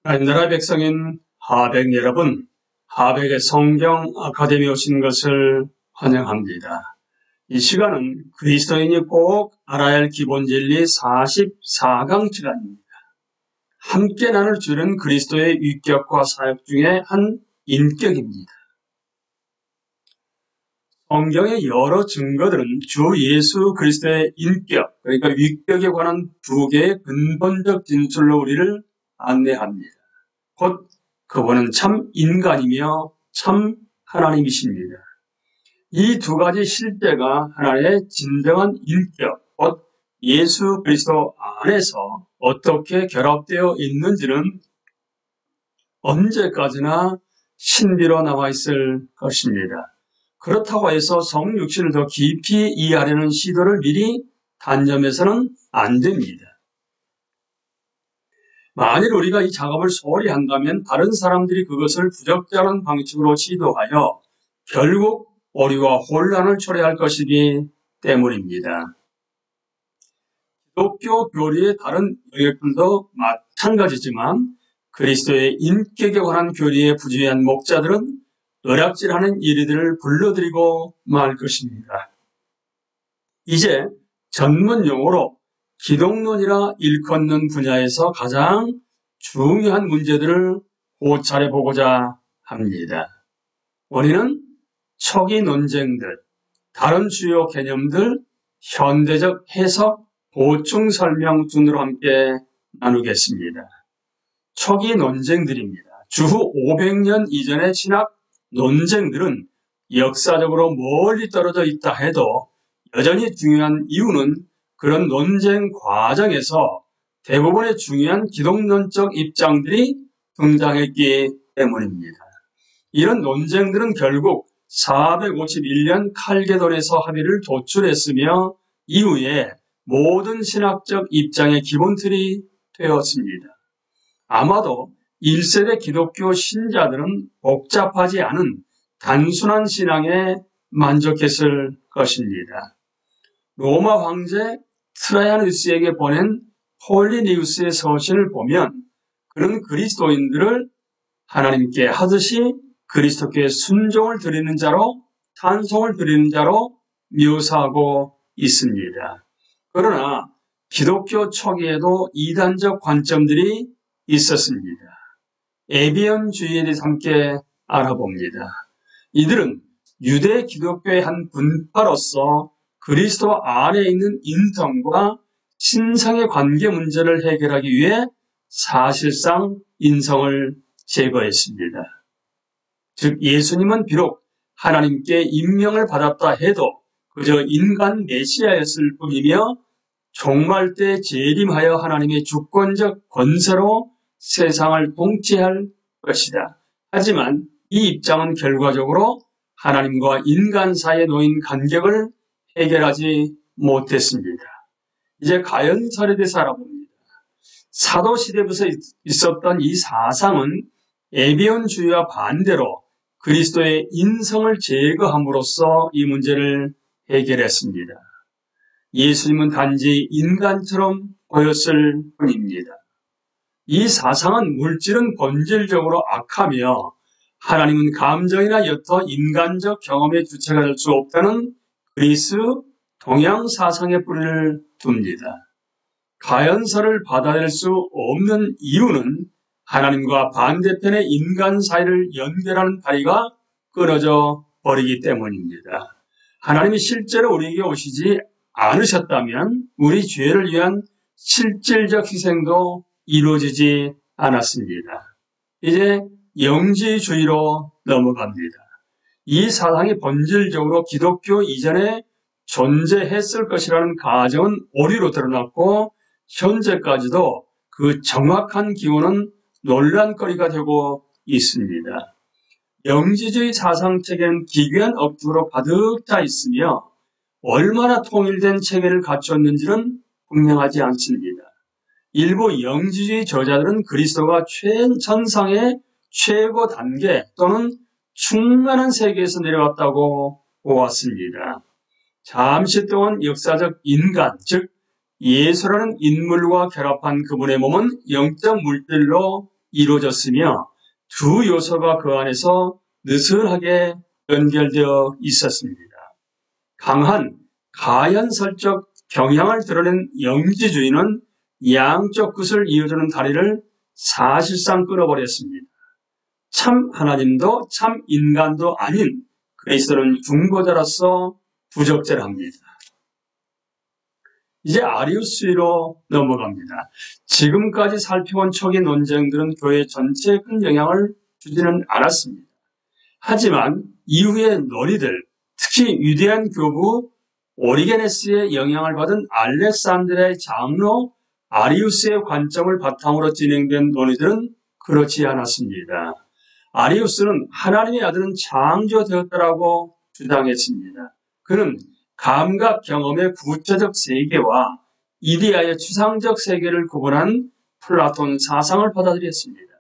나라 백성인 하백 여러분, 하백의 성경 아카데미에 오신 것을 환영합니다. 이 시간은 그리스도인이 꼭 알아야 할 기본 진리 44강 시간입니다. 함께 나눌 주는 그리스도의 위격과 사역 중에 한 인격입니다. 성경의 여러 증거들은 주 예수 그리스도의 인격, 그러니까 위격에 관한 두 개의 근본적 진술로 우리를 안내합니다. 곧 그분은 참 인간이며 참 하나님이십니다. 이 두 가지 실제가 하나님의 진정한 인격, 곧 예수 그리스도 안에서 어떻게 결합되어 있는지는 언제까지나 신비로 남아 있을 것입니다. 그렇다고 해서 성육신을 더 깊이 이해하려는 시도를 미리 단념해서는 안 됩니다. 만일 우리가 이 작업을 소홀히 한다면 다른 사람들이 그것을 부적절한 방식으로 시도하여 결국 오류와 혼란을 초래할 것이기 때문입니다. 기독교 교리의 다른 영역들도 마찬가지지만 그리스도의 인격에 관한 교리에 부주의한 목자들은 의락질하는 이리들을 불러들이고 말 것입니다. 이제 전문 용어로 기독론이라 일컫는 분야에서 가장 중요한 문제들을 고찰해 보고자 합니다. 원인은 초기 논쟁들, 다른 주요 개념들, 현대적 해석, 보충 설명 순으로 함께 나누겠습니다. 초기 논쟁들입니다. 주후 500년 이전의 신학 논쟁들은 역사적으로 멀리 떨어져 있다 해도 여전히 중요한 이유는 그런 논쟁 과정에서 대부분의 중요한 기독론적 입장들이 등장했기 때문입니다. 이런 논쟁들은 결국 451년 칼게돈에서 합의를 도출했으며 이후에 모든 신학적 입장의 기본틀이 되었습니다. 아마도 1세대 기독교 신자들은 복잡하지 않은 단순한 신앙에 만족했을 것입니다. 로마 황제 트라이아누스에게 보낸 폴리니우스의 서신을 보면 그는 그리스도인들을 하나님께 하듯이 그리스도께 순종을 드리는 자로, 찬송을 드리는 자로 묘사하고 있습니다. 그러나 기독교 초기에도 이단적 관점들이 있었습니다. 에비언주의에 대해서 함께 알아봅니다. 이들은 유대 기독교의 한 분파로서 그리스도 안에 있는 인성과 신성의 관계 문제를 해결하기 위해 사실상 인성을 제거했습니다. 즉 예수님은 비록 하나님께 임명을 받았다 해도 그저 인간 메시아였을 뿐이며 종말 때 재림하여 하나님의 주권적 권세로 세상을 통치할 것이다. 하지만 이 입장은 결과적으로 하나님과 인간 사이에 놓인 간격을 해결하지 못했습니다. 이제 가연설에 대해서 알아봅니다. 사도시대부터 있었던 이 사상은 에비온주의와 반대로 그리스도의 인성을 제거함으로써 이 문제를 해결했습니다. 예수님은 단지 인간처럼 보였을 뿐입니다. 이 사상은 물질은 본질적으로 악하며 하나님은 감정이나 여터 인간적 경험의 주체가 될 수 없다는 그리스 동양 사상의 뿌리를 둡니다. 가연설을 받아들일 수 없는 이유는 하나님과 반대편의 인간 사이를 연결하는 다리가 끊어져 버리기 때문입니다. 하나님이 실제로 우리에게 오시지 않으셨다면 우리 죄를 위한 실질적 희생도 이루어지지 않았습니다. 이제 영지주의로 넘어갑니다. 이 사상이 본질적으로 기독교 이전에 존재했을 것이라는 가정은 오류로 드러났고 현재까지도 그 정확한 기원은 논란거리가 되고 있습니다. 영지주의 사상체계는 기괴한 억지로 가득 차 있으며 얼마나 통일된 체계를 갖췄는지는 분명하지 않습니다. 일부 영지주의 저자들은 그리스도가 최전상의 최고 단계 또는 충만한 세계에서 내려왔다고 보았습니다. 잠시 동안 역사적 인간, 즉 예수라는 인물과 결합한 그분의 몸은 영적 물질로 이루어졌으며 두 요소가 그 안에서 느슨하게 연결되어 있었습니다. 강한 가연설적 경향을 드러낸 영지주의는 양쪽 끝을 이어주는 다리를 사실상 끊어버렸습니다. 참 하나님도 참 인간도 아닌 그리스도는 중보자로서 부적절합니다. 이제 아리우스주의로 넘어갑니다. 지금까지 살펴본 초기 논쟁들은 교회 전체에 큰 영향을 주지는 않았습니다. 하지만 이후의 논의들, 특히 위대한 교부 오리게네스의 영향을 받은 알렉산드리아의 장로 아리우스의 관점을 바탕으로 진행된 논의들은 그렇지 않았습니다. 아리우스는 하나님의 아들은 창조되었다라고 주장했습니다. 그는 감각 경험의 구체적 세계와 이데아의 추상적 세계를 구분한 플라톤 사상을 받아들였습니다.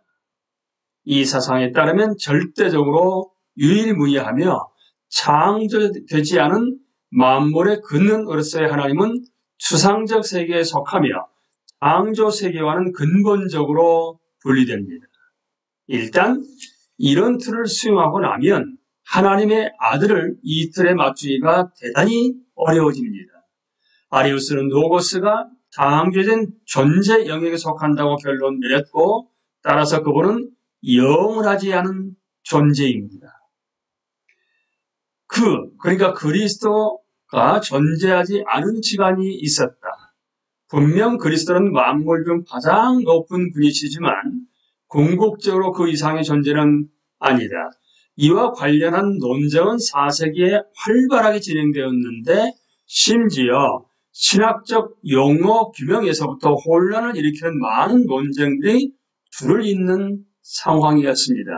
이 사상에 따르면 절대적으로 유일무이하며 창조되지 않은 만물에 긋는 어로서의 하나님은 추상적 세계에 속하며 창조 세계와는 근본적으로 분리됩니다. 일단 이런 틀을 수용하고 나면 하나님의 아들을 이 틀에 맞추기가 대단히 어려워집니다. 아리우스는 로고스가 창조된 존재 영역에 속한다고 결론 내렸고 따라서 그분은 영원하지 않은 존재입니다. 그러니까 그리스도가 존재하지 않은 시간이 있었다. 분명 그리스도는 만물 중 가장 높은 분이시지만 궁극적으로 그 이상의 존재는 아니다. 이와 관련한 논쟁은 4세기에 활발하게 진행되었는데 심지어 신학적 용어 규명에서부터 혼란을 일으키는 많은 논쟁들이 줄을 잇는 상황이었습니다.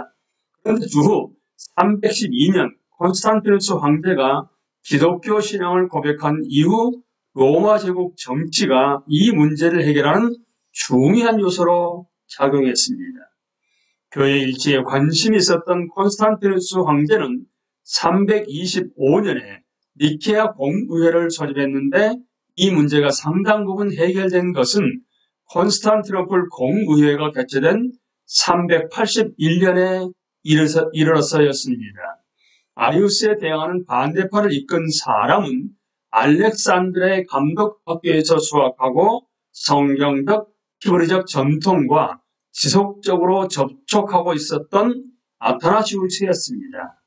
그런데 주후 312년 콘스탄티누스 황제가 기독교 신앙을 고백한 이후 로마 제국 정치가 이 문제를 해결하는 중요한 요소로 작용했습니다. 교회 일치에 관심이 있었던 콘스탄티누스 황제는 325년에 니케아 공의회를 소집했는데 이 문제가 상당 부분 해결된 것은 콘스탄티노플 공의회가 개최된 381년에 이르러서였습니다. 아리우스에 대항하는 반대파를 이끈 사람은 알렉산드리아의 감독학교에서 수학하고 성경적, 히브리적 전통과 지속적으로 접촉하고 있었던 아타나시우스였습니다.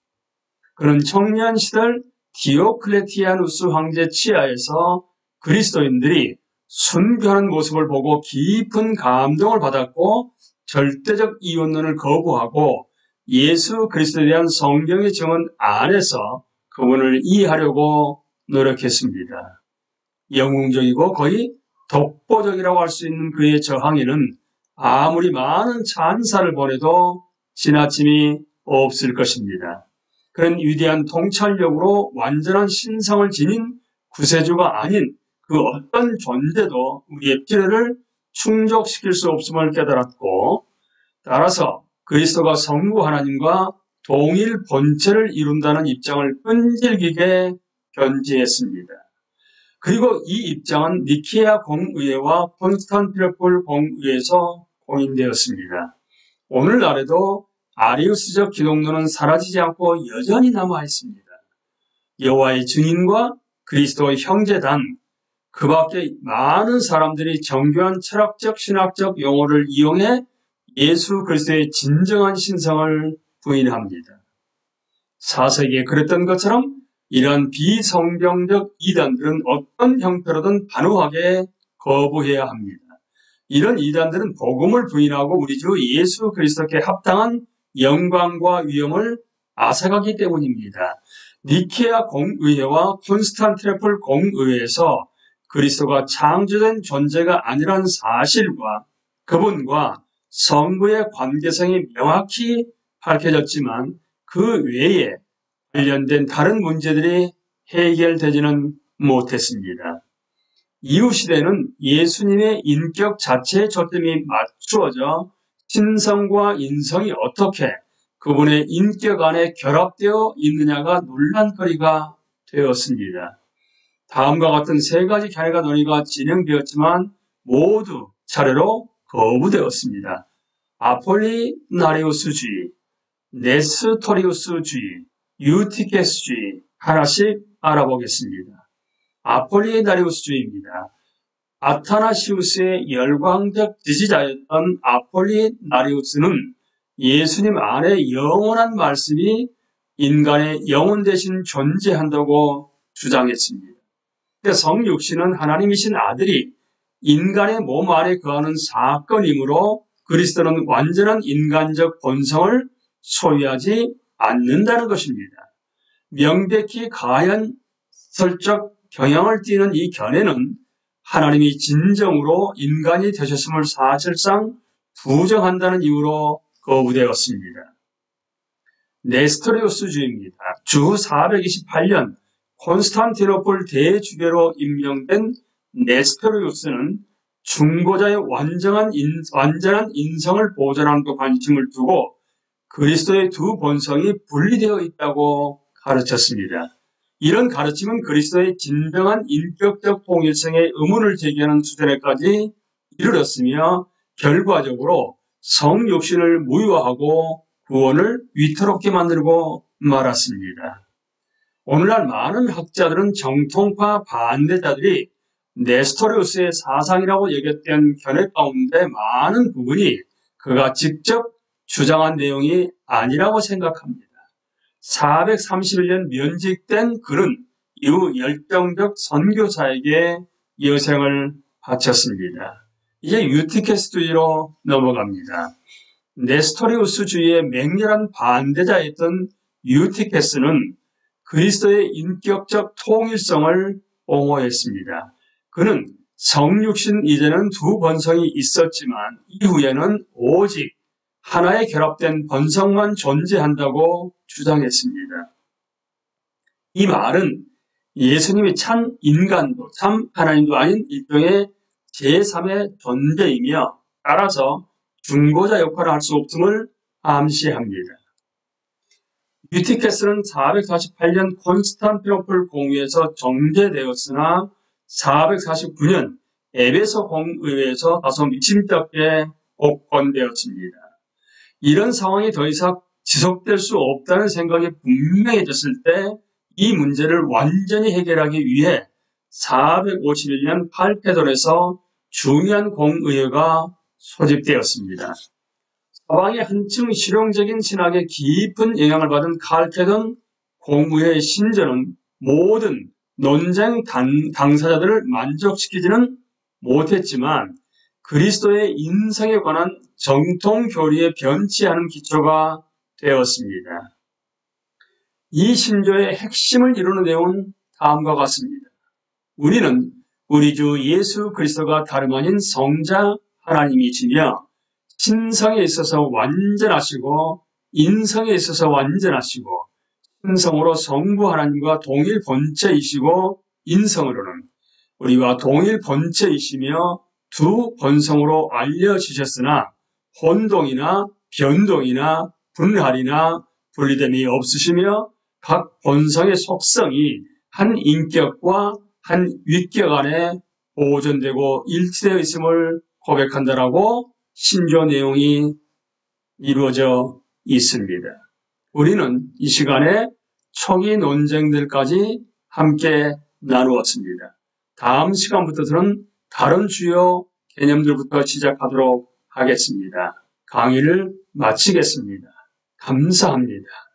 그는 청년 시절 디오클레티아누스 황제 치하에서 그리스도인들이 순교하는 모습을 보고 깊은 감동을 받았고 절대적 이원론을 거부하고 예수 그리스도에 대한 성경의 증언 안에서 그분을 이해하려고 노력했습니다. 영웅적이고 거의 독보적이라고 할 수 있는 그의 저항에는 아무리 많은 찬사를 보내도 지나침이 없을 것입니다. 그런 위대한 통찰력으로 완전한 신성을 지닌 구세주가 아닌 그 어떤 존재도 우리의 필요를 충족시킬 수 없음을 깨달았고 따라서 그리스도가 성부 하나님과 동일 본체를 이룬다는 입장을 끈질기게 견지했습니다. 그리고 이 입장은 니케아 공의회와 콘스탄티노플 공의회에서 공인되었습니다. 오늘날에도 아리우스적 기독론은 사라지지 않고 여전히 남아 있습니다. 여호와의 증인과 그리스도의 형제단, 그 밖에 많은 사람들이 정교한 철학적, 신학적 용어를 이용해 예수 그리스도의 진정한 신성을 부인합니다. 4세기에 그랬던 것처럼 이러한 비성경적 이단들은 어떤 형태로든 단호하게 거부해야 합니다. 이런 이단들은 복음을 부인하고 우리 주 예수 그리스도께 합당한 영광과 위엄을 앗아가기 때문입니다. 니케아 공의회와 콘스탄티노플 공의회에서 그리스도가 창조된 존재가 아니라는 사실과 그분과 성부의 관계성이 명확히 밝혀졌지만 그 외에 관련된 다른 문제들이 해결되지는 못했습니다. 이후 시대는 예수님의 인격 자체에 초점이 맞추어져 신성과 인성이 어떻게 그분의 인격 안에 결합되어 있느냐가 논란거리가 되었습니다. 다음과 같은 세 가지 견해가 논의가 진행되었지만 모두 차례로 거부되었습니다. 아폴리나리우스주의, 네스토리우스주의, 유티케스주의 하나씩 알아보겠습니다. 아폴리나리우스주의입니다. 아타나시우스의 열광적 지지자였던 아폴리나리우스는 예수님 안에 영원한 말씀이 인간의 영혼 대신 존재한다고 주장했습니다. 성육신은 하나님이신 아들이 인간의 몸 안에 거하는 사건이므로 그리스도는 완전한 인간적 본성을 소유하지 않는다는 것입니다. 명백히 가연설적 경향을 띠는 이 견해는 하나님이 진정으로 인간이 되셨음을 사실상 부정한다는 이유로 거부되었습니다. 네스토리우스주의입니다. 주 428년 콘스탄티노플 대주교로 임명된 네스토리우스는 중보자의 완전한 인성을 보존하는 데 관심을 두고 그리스도의 두 본성이 분리되어 있다고 가르쳤습니다. 이런 가르침은 그리스도의 진정한 인격적 통일성의 의문을 제기하는 수준에까지 이르렀으며 결과적으로 성육신을 무효화하고 구원을 위태롭게 만들고 말았습니다. 오늘날 많은 학자들은 정통파 반대자들이 네스토리우스의 사상이라고 여겼던 견해 가운데 많은 부분이 그가 직접 주장한 내용이 아니라고 생각합니다. 431년 면직된 그는 이후 열정적 선교사에게 여생을 바쳤습니다. 이제 유티케스주의로 넘어갑니다. 네스토리우스주의의 맹렬한 반대자였던 유티케스는 그리스도의 인격적 통일성을 옹호했습니다. 그는 성육신 이전에는 두 본성이 있었지만 이후에는 오직 하나에 결합된 본성만 존재한다고 주장했습니다. 이 말은 예수님이 참 인간도 참 하나님도 아닌 일종의 제3의 존재이며 따라서 중보자 역할을 할 수 없음을 암시합니다. 유티케스는 448년 콘스탄티노플 공의회에서 정제되었으나 449년 에베소 공의회에서 다소 미심쩍게 복권되었습니다. 이런 상황이 더 이상 지속될 수 없다는 생각이 분명해졌을 때 이 문제를 완전히 해결하기 위해 451년 칼케돈에서 중요한 공의회가 소집되었습니다. 서방의 한층 실용적인 신학에 깊은 영향을 받은 칼케돈 공의회의 신전은 모든 논쟁 당사자들을 만족시키지는 못했지만 그리스도의 인성에 관한 정통 교리에 변치 않은 기초가 되었습니다. 이 신조의 핵심을 이루는 내용은 다음과 같습니다. 우리는 우리 주 예수 그리스도가 다름 아닌 성자 하나님이시며 신성에 있어서 완전하시고 인성에 있어서 완전하시고 신성으로 성부 하나님과 동일 본체이시고 인성으로는 우리와 동일 본체이시며 두 본성으로 알려지셨으나 혼동이나 변동이나 분할이나 분리됨이 없으시며 각 본성의 속성이 한 인격과 한 위격 안에 보존되고 일치되어 있음을 고백한다라고 신조 내용이 이루어져 있습니다. 우리는 이 시간에 초기 논쟁들까지 함께 나누었습니다. 다음 시간부터는 다른 주요 개념들부터 시작하도록 하겠습니다. 강의를 마치겠습니다. 감사합니다.